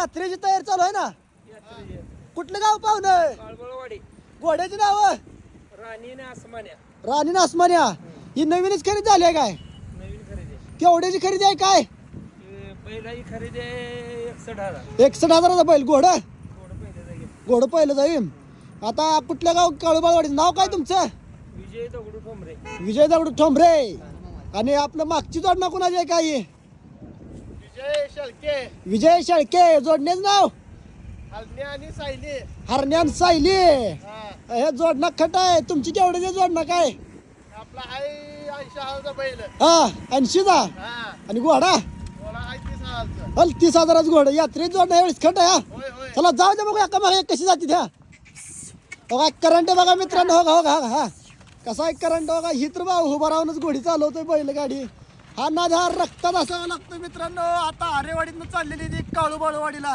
यात्रेची तयारी चालू आहे ना. कुठलं गाव पाहुणं? घोड्याची नाव राणी ना आसमान्या. राणी ना आसमान्या. ही नवीनच खरेदी झाली आहे काय? नवीन खरेदी. केवढ्याची खरेदी आहे काय? पहिलाही खरेदी 61,000. 61,000चा बैल. घोडं थोडं पहिलं जाईल. घोडं पहिलं जाईल. आता कुठल्या गाव? काळूबाळवाडीचं नाव काय तुमचं? विजय दगडू ठोंबरे. विजय दगडू ठोंबरे. आणि आपलं मागची जोडणं कोणाची आहे काय? विजय शेळके. विजय शेळके. जोडण्याचं नाव हलण्या आणि सायली. हरण्यान सायली. हे जोडणं खट आहे. तुमची केवढ्याची जोडणं काय? आपला आहे 80,000चा बैल. हा 80चा. आणि घोडा 30,000च घोडं. यात्रेत जोडणं एवढीच खट आहे. चला जाऊ दे बघा. एका मागे कशी जाते त्या. बघा करंट बघा मित्रांनो. हो का हा कसा आहे करंट बघा. ही तर बा उभा राहूनच घोडी चालवतोय बैलगाडी. हा नाद हा रक्तात असावा लागतो मित्रांनो. आता आरेवाडीतनं चाललेली ती काळूबाळवाडीला.